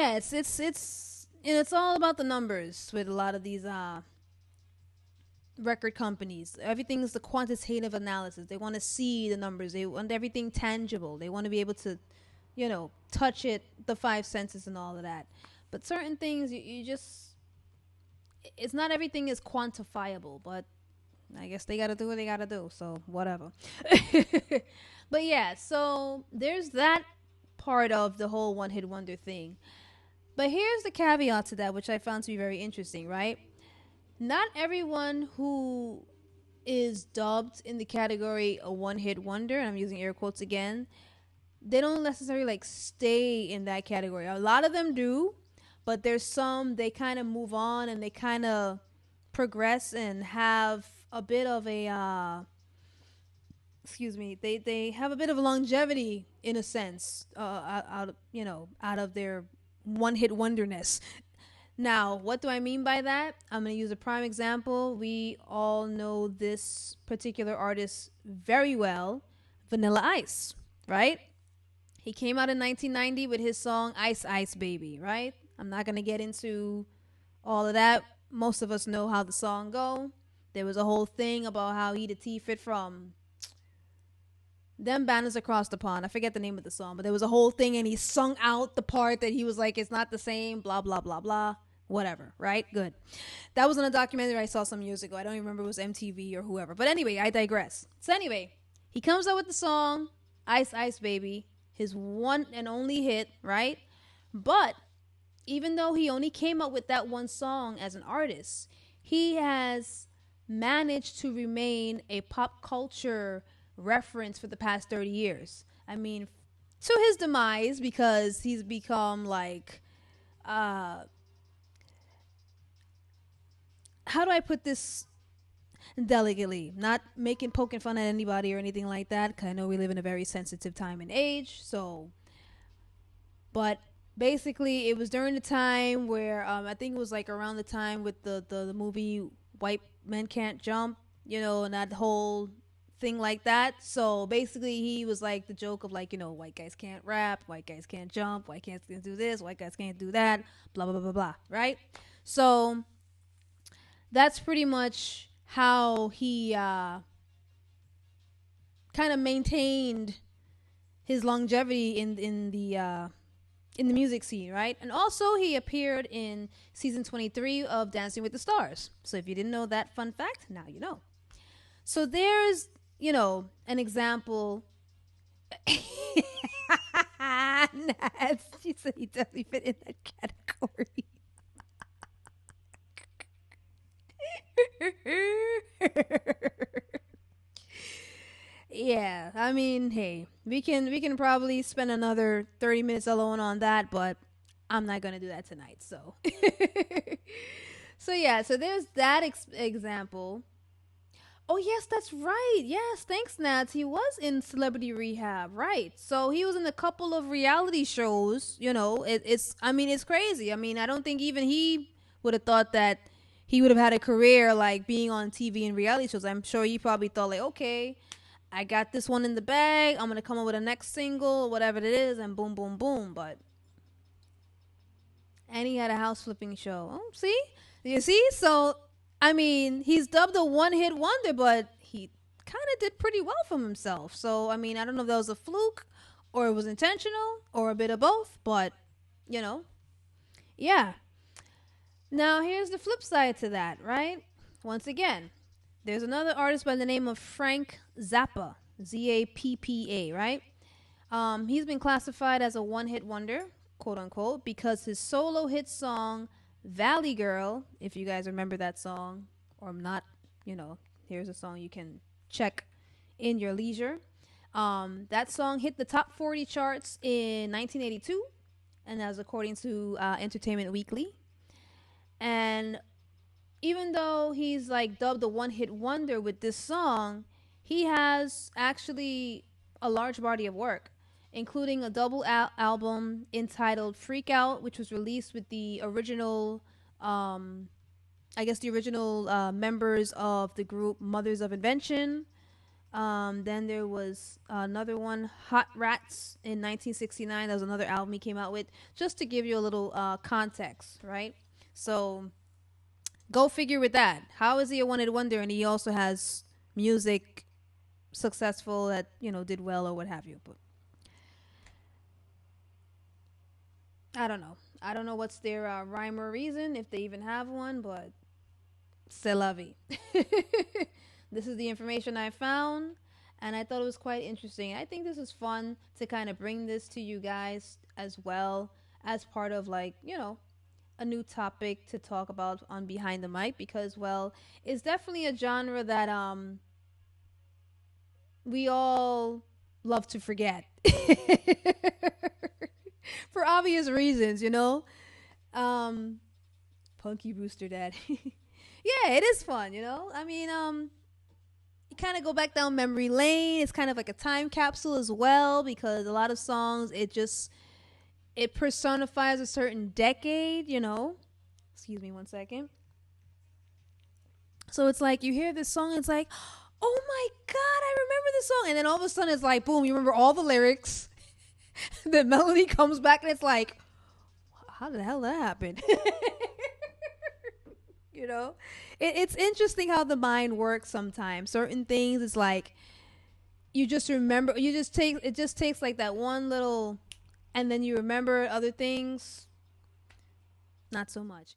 yeah, it's all about the numbers with a lot of these record companies. Everything is the quantitative analysis. They want to see the numbers. They want everything tangible. They want to be able to, touch it, the five senses and all of that. But certain things, you just, it's not everything is quantifiable. But I guess they got to do what they got to do. So whatever. But yeah, so there's that part of the whole one hit wonder thing. But here's the caveat to that, which I found to be very interesting, right? Not everyone who is dubbed in the category a one hit wonder, and I'm using air quotes again, they don't necessarily like stay in that category. A lot of them do, but there's some they kind of move on and they kind of progress and have a bit of a excuse me, they have a bit of a longevity in a sense, out of their one hit wonderness. Now, what do I mean by that? I'm going to use a prime example. We all know this particular artist very well, Vanilla Ice, right? He came out in 1990 with his song Ice Ice Baby, right? I'm not going to get into all of that. Most of us know how the song go. There was a whole thing about how he the thief it from them banners across the pond. I forget the name of the song, but there was a whole thing and he sung out the part that he was like, it's not the same, blah, blah, blah, blah. Whatever, right? Good. That was in a documentary I saw some years ago. I don't even remember if it was MTV or whoever. But anyway, I digress. So anyway, he comes out with the song Ice Ice Baby, his one and only hit, right? But even though he only came up with that one song as an artist, he has managed to remain a pop culture reference for the past 30 years. I mean, to his demise, because he's become like how do I put this delicately? Not poking fun at anybody or anything like that, because I know we live in a very sensitive time and age. So, but basically, it was during the time where I think it was like around the time with the movie White Men Can't Jump, and that whole thing like that. So basically, he was like the joke of like, white guys can't rap, white guys can't jump, white guys can't do this, white guys can't do that, blah, blah, blah, blah, blah, right? So that's pretty much how he kind of maintained his longevity in the music scene, right? And also he appeared in season 23 of Dancing with the Stars. So if you didn't know that fun fact, now you know. So there's, an example. She said he definitely fit in that category. Yeah, I mean, hey, we can probably spend another 30 minutes alone on that, but I'm not gonna do that tonight. So, so yeah, so there's that example. Oh yes, that's right. Yes, thanks, Nats. He was in Celebrity Rehab, right? So he was in a couple of reality shows. I mean, it's crazy. I mean, I don't think even he would have thought that he would have had a career like being on TV and reality shows. I'm sure he probably thought like, okay, I got this one in the bag. I'm gonna come up with a next single, whatever it is, and boom, boom, boom. And he had a house flipping show. Oh, see, you see. So I mean, he's dubbed a one hit wonder, but he kind of did pretty well for himself. So I mean, I don't know if that was a fluke or it was intentional or a bit of both, but yeah. Now, here's the flip side to that, right? Once again, there's another artist by the name of Frank Zappa, Zappa, right? He's been classified as a one-hit wonder, quote unquote, because his solo hit song, Valley Girl, if you guys remember that song, or not, here's a song you can check in your leisure. That song hit the top 40 charts in 1982, and that was according to Entertainment Weekly. And even though he's like dubbed a one hit wonder with this song, he has actually a large body of work, including a double album entitled Freak Out, which was released with the original, members of the group Mothers of Invention. Then there was another one, Hot Rats, in 1969. That was another album he came out with, just to give you a little context, right? So go figure with that. How is he a one hit wonder and he also has music successful that, did well or what have you? But I don't know. I don't know what's their rhyme or reason, if they even have one, but c'est la vie. This is the information I found, and I thought it was quite interesting. I think this is fun to kind of bring this to you guys as well, as part of, like, a new topic to talk about on Behind the Mic, because, well, it's definitely a genre that we all love to forget. For obvious reasons, um Punky Brewster Dad. Yeah, it is fun, I mean, you kind of go back down memory lane. It's kind of like a time capsule as well, because a lot of songs, it personifies a certain decade, Excuse me one second. So it's like you hear this song and it's like, oh my god, I remember this song. And then all of a sudden it's like, boom, you remember all the lyrics. The melody comes back and it's like, how the hell that happen? you know it's interesting how the mind works sometimes. Certain things, it's like you just remember, it just takes like that one little, and then you remember other things not so much.